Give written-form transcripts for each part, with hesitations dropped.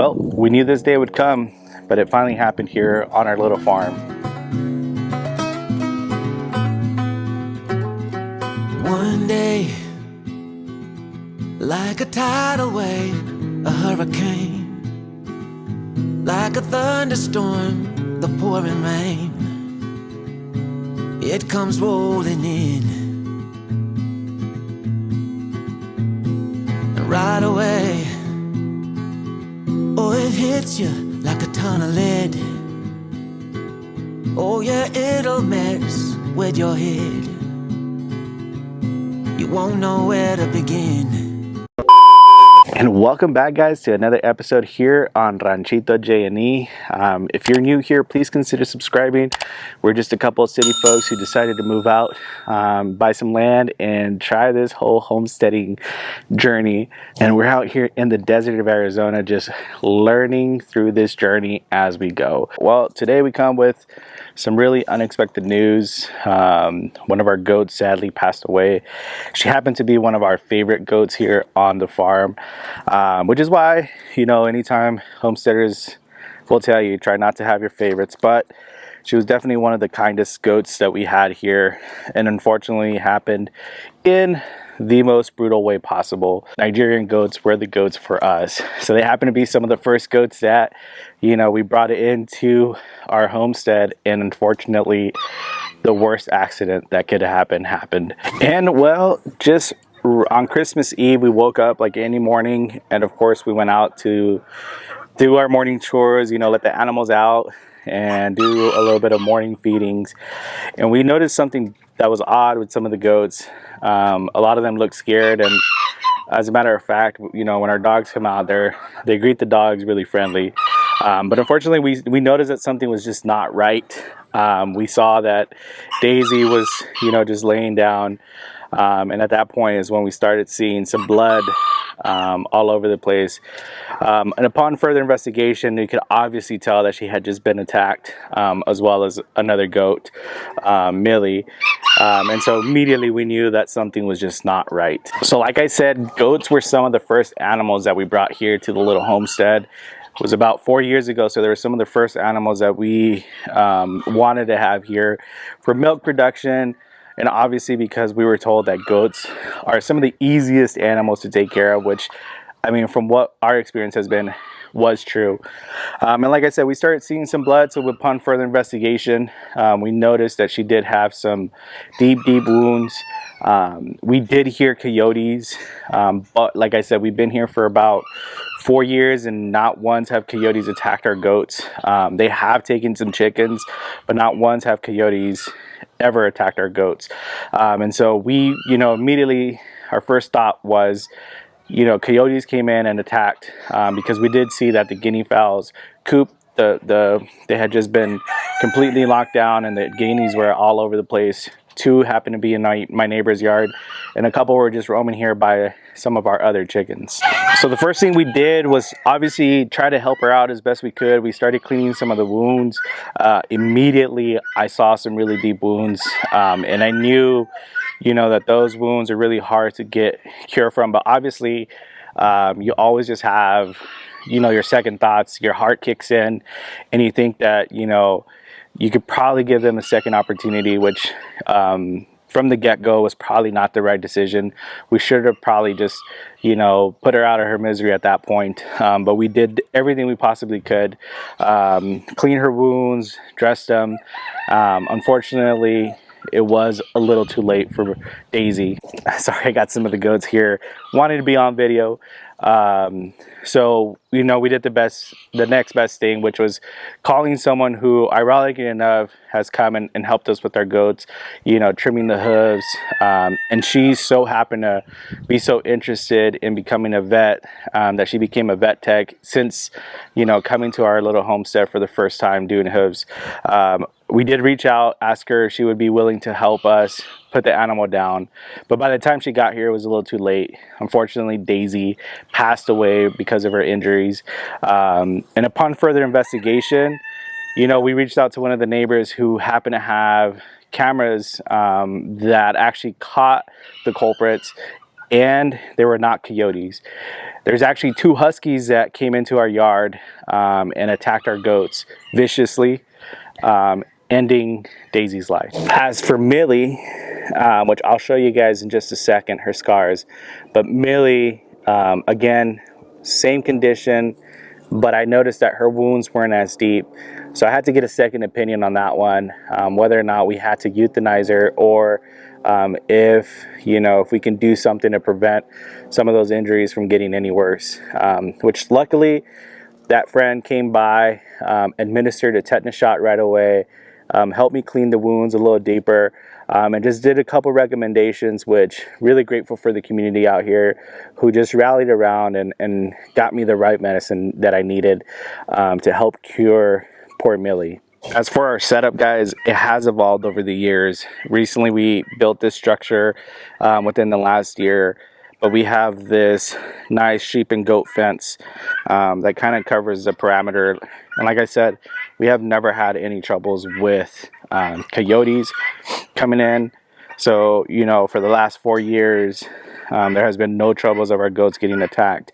Well, we knew this day would come, but it finally happened here on our little farm. One day, like a tidal wave, a hurricane, like a thunderstorm, the pouring rain, it comes rolling in, and right away, oh, it hits you like a ton of lead. Oh yeah, it'll mess with your head. You won't know where to begin. And welcome back, guys, to another episode here on Ranchito J&E. If you're new here, please consider subscribing. We're just a couple of city folks who decided to move out, buy some land, and try this whole homesteading journey. And we're out here in the desert of Arizona just learning through this journey as we go. Well, today we come with some really unexpected news. One of our goats sadly passed away. She happened to be one of our favorite goats here on the farm, which is why, anytime homesteaders will tell you, try not to have your favorites, but she was definitely one of the kindest goats that we had here, and unfortunately happened in the most brutal way possible. Nigerian goats were the goats for us. So they happen to be some of the first goats that, we brought into our homestead, and unfortunately the worst accident that could happen happened. And well, just on Christmas Eve, we woke up like any morning, and of course we went out to do our morning chores, let the animals out and do a little bit of morning feedings. And we noticed something that was odd with some of the goats. A lot of them looked scared, and as a matter of fact, when our dogs come out, they greet the dogs really friendly. But unfortunately, we noticed that something was just not right. We saw that Daisy was, just laying down. And at that point is when we started seeing some blood all over the place. And upon further investigation, you could obviously tell that she had just been attacked, as well as another goat, Millie. And so immediately we knew that something was just not right. So like I said, goats were some of the first animals that we brought here to the little homestead. It was about 4 years ago, so there were some of the first animals that we wanted to have here for milk production. And obviously because we were told that goats are some of the easiest animals to take care of, which, from what our experience has been, was true. And like I said, we started seeing some blood, so upon further investigation, we noticed that she did have some deep wounds. We did hear coyotes, but like I said, we've been here for about 4 years, and not once have coyotes attacked our goats. They have taken some chickens, but not once have coyotes ever attacked our goats. And so we, immediately, our first thought was, coyotes came in and attacked, because we did see that the guinea fowls coop, they had just been completely locked down, and the guineas were all over the place. 2 happened to be in my neighbor's yard, and a couple were just roaming here by some of our other chickens. So the first thing we did was obviously try to help her out as best we could. We started cleaning some of the wounds. Immediately I saw some really deep wounds, and I knew, that those wounds are really hard to get cure from. But obviously, you always just have, your second thoughts. Your heart kicks in, and you think that, you could probably give them a second opportunity, which from the get-go was probably not the right decision. We should have probably just, put her out of her misery at that point. But we did everything we possibly could. Clean her wounds, dress them. Unfortunately, it was a little too late for Daisy. Sorry, I got some of the goats here wanting to be on video. So, we did the next best thing, which was calling someone who, ironically enough, has come and helped us with our goats, trimming the hooves. And she so happened to be so interested in becoming a vet, that she became a vet tech since, coming to our little homestead for the first time doing hooves. We did reach out, ask her if she would be willing to help us put the animal down. But by the time she got here, it was a little too late. Unfortunately, Daisy passed away because of her injuries. And upon further investigation, we reached out to one of the neighbors who happened to have cameras that actually caught the culprits and they were not coyotes. There's actually 2 huskies that came into our yard and attacked our goats viciously, ending Daisy's life. As for Millie, which I'll show you guys in just a second, her scars, but Millie, again, same condition, but I noticed that her wounds weren't as deep. So I had to get a second opinion on that one, whether or not we had to euthanize her, or if we can do something to prevent some of those injuries from getting any worse. Which luckily that friend came by, administered a tetanus shot right away, helped me clean the wounds a little deeper, and just did a couple recommendations, which really grateful for the community out here who just rallied around and got me the right medicine that I needed to help cure poor Millie. As for our setup, guys, it has evolved over the years. Recently we built this structure within the last year, but we have this nice sheep and goat fence that kind of covers the perimeter. And like I said, we have never had any troubles with coyotes coming in. So, for the last 4 years, there has been no troubles of our goats getting attacked.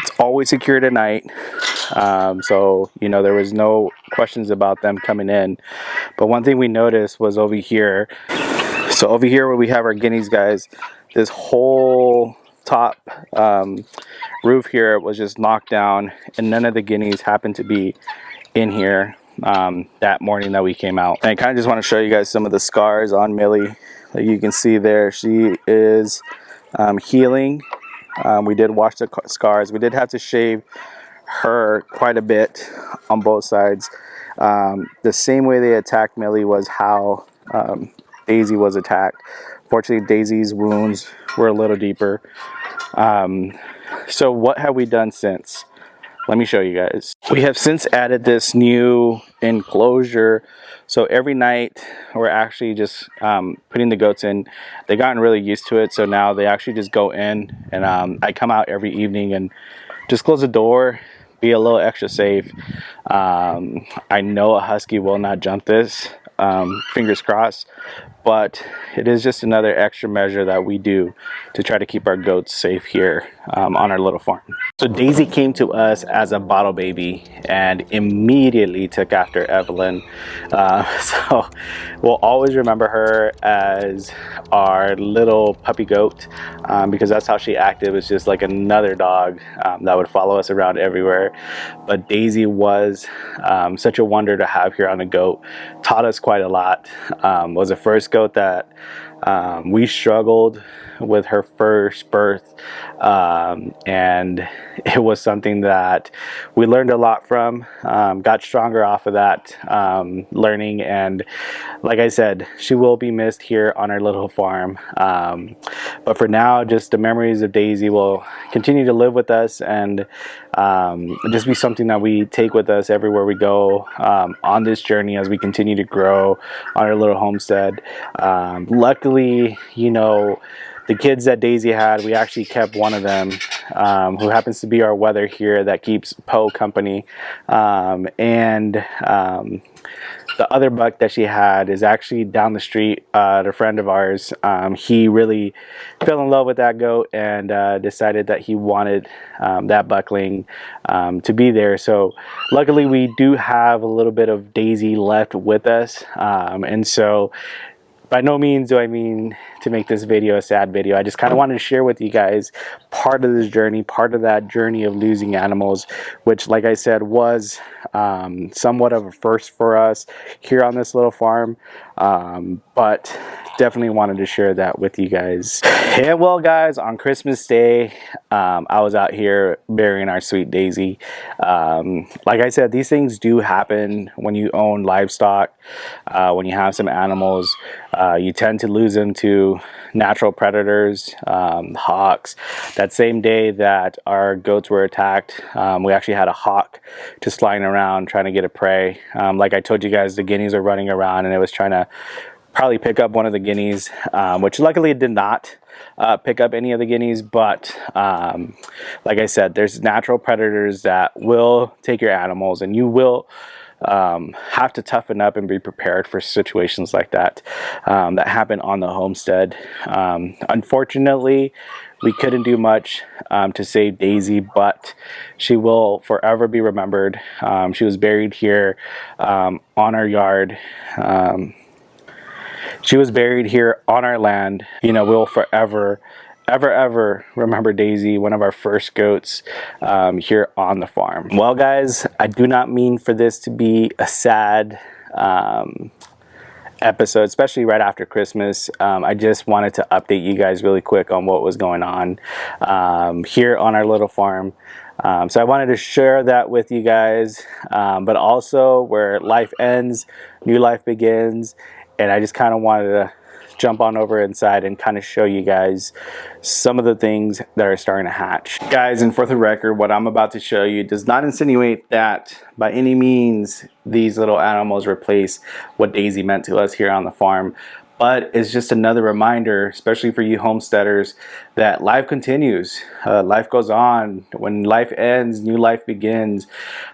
It's always secured at night. So, there was no questions about them coming in. But one thing we noticed was over here. So over here where we have our guineas, guys, this whole top roof here was just knocked down, and none of the guineas happened to be in here that morning that we came out. And I kind of just want to show you guys some of the scars on Millie that you can see there. She is healing. We did wash the scars. We did have to shave her quite a bit on both sides. The same way they attacked Millie was how Daisy was attacked. Fortunately, Daisy's wounds were a little deeper. So what have we done since? Let me show you guys. We have since added this new enclosure. So every night we're actually just putting the goats in. They've gotten really used to it. So now they actually just go in, and I come out every evening and just close the door, be a little extra safe. I know a husky will not jump this, fingers crossed, but it is just another extra measure that we do to try to keep our goats safe here on our little farm. So Daisy came to us as a bottle baby and immediately took after Evelyn. So we'll always remember her as our little puppy goat, because that's how she acted. It was just like another dog that would follow us around everywhere. But Daisy was such a wonder to have here on a goat. Taught us quite a lot. Was the first goat that we struggled with her first birth, and it was something that we learned a lot from, got stronger off of that learning, and like I said, she will be missed here on our little farm, but for now, just the memories of Daisy will continue to live with us, and just be something that we take with us everywhere we go on this journey as we continue to grow on our little homestead. Luckily, the kids that Daisy had, we actually kept one of them, who happens to be our weather here that keeps Poe company. And the other buck that she had is actually down the street, a friend of ours. He really fell in love with that goat and decided that he wanted that buckling to be there. So luckily we do have a little bit of Daisy left with us. And so by no means do I mean to make this video a sad video. I just kind of wanted to share with you guys part of this journey, part of that journey of losing animals, which, like I said, was somewhat of a first for us here on this little farm. But definitely wanted to share that with you guys. And well, guys, on Christmas Day, I was out here burying our sweet Daisy. Like I said, these things do happen when you own livestock, when you have some animals. You tend to lose them to natural predators, hawks. That same day that our goats were attacked, we actually had a hawk just flying around trying to get a prey. Like I told you guys, the guineas were running around and it was trying to probably pick up one of the guineas, which luckily it did not pick up any of the guineas. But like I said, there's natural predators that will take your animals, and you will have to toughen up and be prepared for situations like that that happen on the homestead. Unfortunately, we couldn't do much to save Daisy, but she will forever be remembered. She was buried here on our yard. She was buried here on our land. You know, we'll forever, ever remember Daisy, one of our first goats here on the farm. Well, guys, I do not mean for this to be a sad episode, especially right after Christmas. I just wanted to update you guys really quick on what was going on here on our little farm. So I wanted to share that with you guys, but also where life ends, new life begins. And I just kind of wanted to jump on over inside and kind of show you guys some of the things that are starting to hatch. Guys, and for the record, what I'm about to show you does not insinuate that by any means these little animals replace what Daisy meant to us here on the farm. But it's just another reminder, especially for you homesteaders, that life continues. Life goes on. When life ends, new life begins.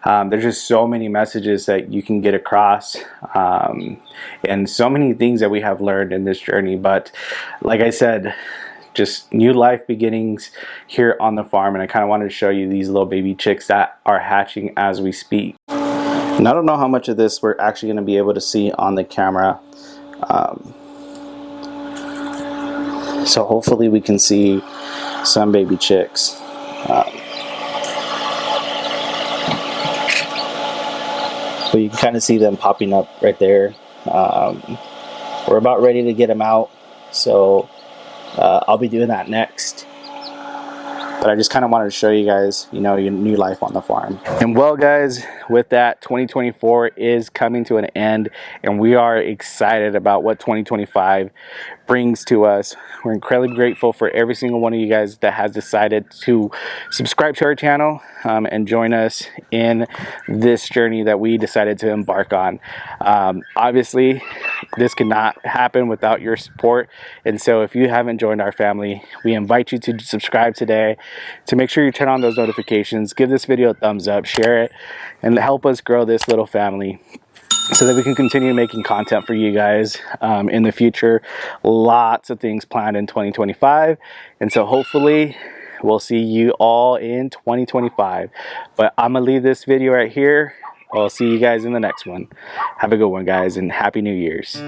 There's just so many messages that you can get across, and so many things that we have learned in this journey. But like I said, just new life beginnings here on the farm, and I kind of wanted to show you these little baby chicks that are hatching as we speak. And I don't know how much of this we're actually going to be able to see on the camera. So hopefully we can see some baby chicks. But you can kind of see them popping up right there. We're about ready to get them out, so I'll be doing that next. But I just kind of wanted to show you guys, you know, your new life on the farm. And well, guys, with that, 2024 is coming to an end, and we are excited about what 2025 brings to us. We're incredibly grateful for every single one of you guys that has decided to subscribe to our channel and join us in this journey that we decided to embark on. Obviously, this could not happen without your support, and so if you haven't joined our family, we invite you to subscribe today, to make sure you turn on those notifications, give this video a thumbs up, share it, and help us grow this little family so that we can continue making content for you guys in the future. Lots of things planned in 2025, and so hopefully we'll see you all in 2025. But I'm gonna leave this video right here. I'll see you guys in the next one. Have a good one, guys, and Happy New Year's.